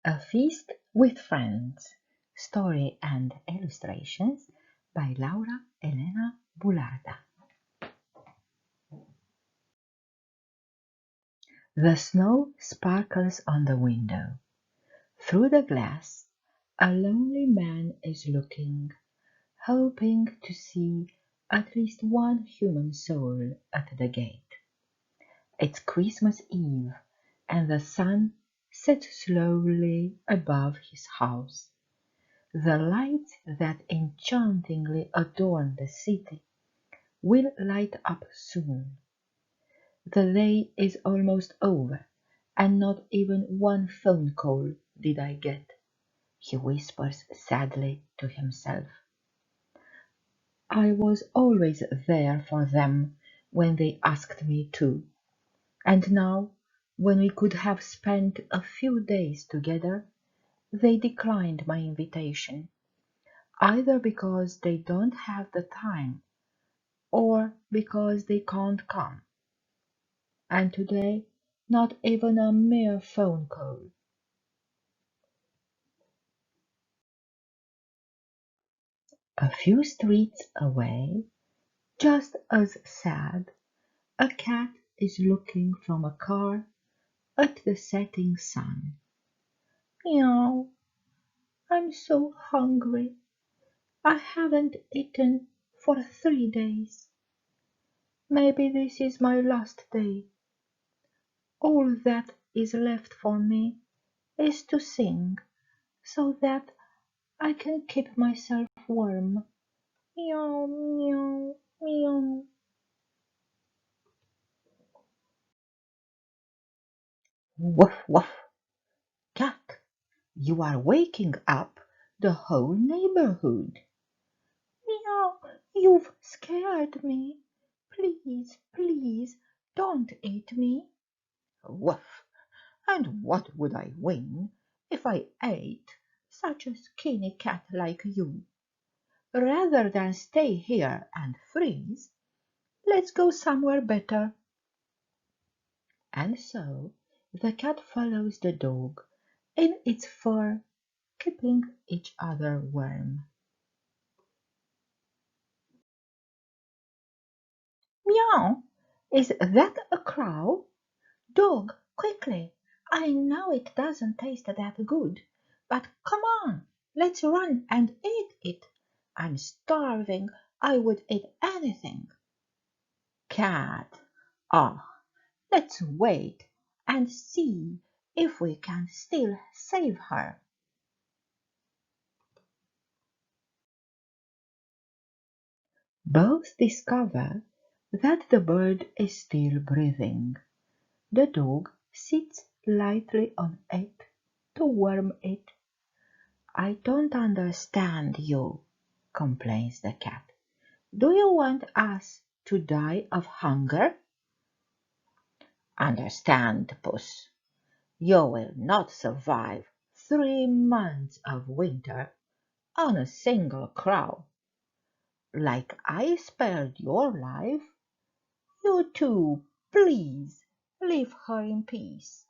A Feast with Friends. Story and illustrations by Elena Bularda. The snow sparkles on the window. Through the glass, a lonely man is looking, hoping to see at least one human soul at the gate. It's Christmas Eve, and the sun sets slowly above his house. The lights that enchantingly adorn the city will light up soon. The day is almost over, and not even one phone call did I get, he whispers sadly to himself. I was always there for them when they asked me to, and now, when we could have spent a few days together, they declined my invitation, either because they don't have the time or because they can't come. And today, not even a mere phone call. A few streets away, just as sad, a cat is looking from a car at the setting sun. Meow, I'm so hungry. I haven't eaten for 3 days. Maybe this is my last day. All that is left for me is to sing, so that I can keep myself warm. Meow, meow, meow. Woof, woof. Cat, you are waking up the whole neighborhood. Meow, you've scared me. Please, please, don't eat me. Woof. And what would I win if I ate such a skinny cat like you? Rather than stay here and freeze, let's go somewhere better. And so the cat follows the dog in its fur, keeping each other warm. Meow! Is that a crow? Dog, quickly! I know it doesn't taste that good, but come on, let's run and eat it. I'm starving. I would eat anything. Cat, oh, let's wait and see if we can still save her. Both discover that the bird is still breathing. The dog sits lightly on it to warm it. I don't understand you, complains the cat. Do you want us to die of hunger? Understand, puss. You will not survive 3 months of winter on a single crow. Like I spared your life, you too, please, leave her in peace.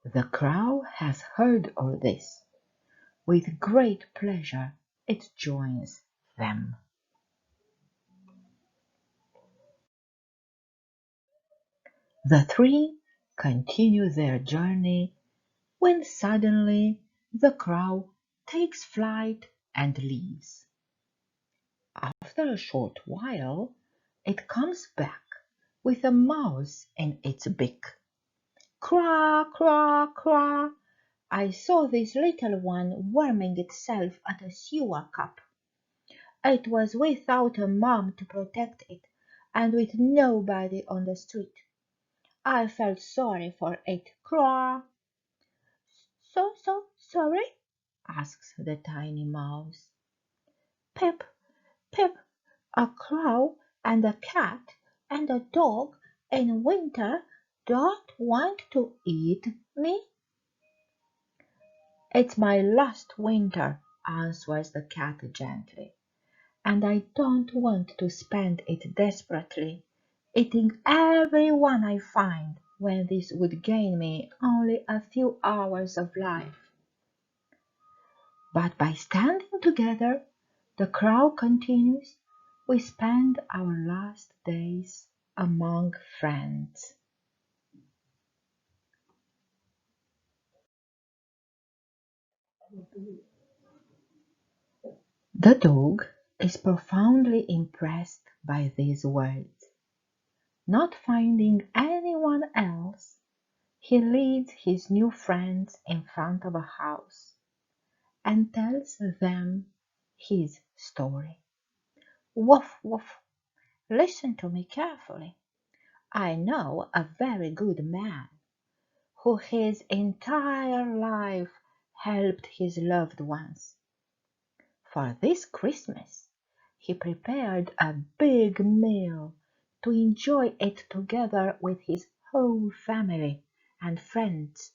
The crow has heard all this. With great pleasure it joins them. The three continue their journey when suddenly the crow takes flight and leaves. After a short while it comes back with a mouse in its beak. Craw, craw, craw! I saw this little one warming itself at a sewer cup. It was without a mom to protect it, and with nobody on the street. I felt sorry for it. Craw! So sorry? Asks the tiny mouse. Pip, Pip, a crow and a cat and a dog in winter don't want to eat me? It's my last winter, answers the cat gently, and I don't want to spend it desperately, eating every one I find when this would gain me only a few hours of life. But by standing together, the crow continues, we spend our last days among friends. The dog is profoundly impressed by these words. Not finding anyone else, he leads his new friends in front of a house and tells them his story. Woof, woof, listen to me carefully. I know a very good man who his entire life helped his loved ones. For this Christmas, he prepared a big meal to enjoy it together with his whole family and friends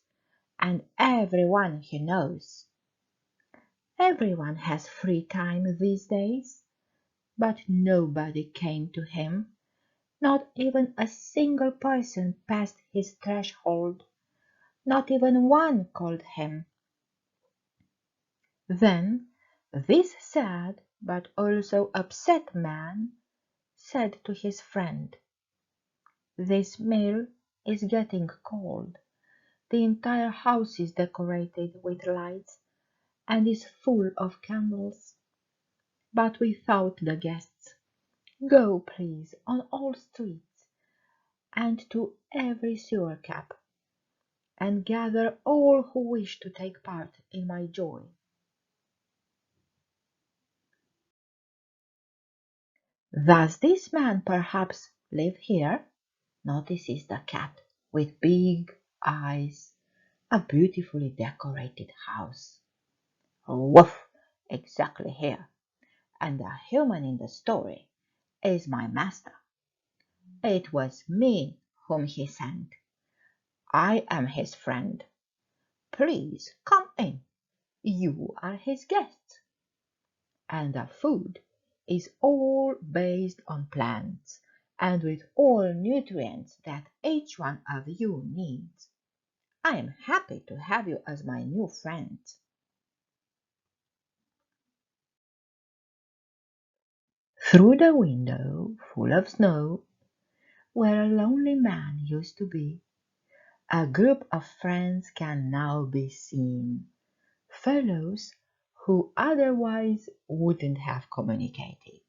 and everyone he knows. Everyone has free time these days, but nobody came to him. Not even a single person passed his threshold. Not even one called him. Then this sad but also upset man said to his friend, "This meal is getting cold. The entire house is decorated with lights and is full of candles. But without the guests, go please on all streets and to every sewer cap, and gather all who wish to take part in my joy." "Does this man perhaps live here?" notices the cat with big eyes. "A beautifully decorated house." "Woof! Exactly here. And the human in the story is my master. It was me whom he sent. I am his friend. Please come in. You are his guests. And the food is all based on plants and with all nutrients that each one of you needs. I am happy to have you as my new friends." Through the window, full of snow, where a lonely man used to be, a group of friends can now be seen, fellows who otherwise wouldn't have communicated.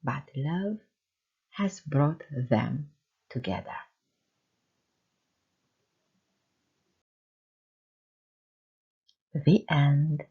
But love has brought them together. The end.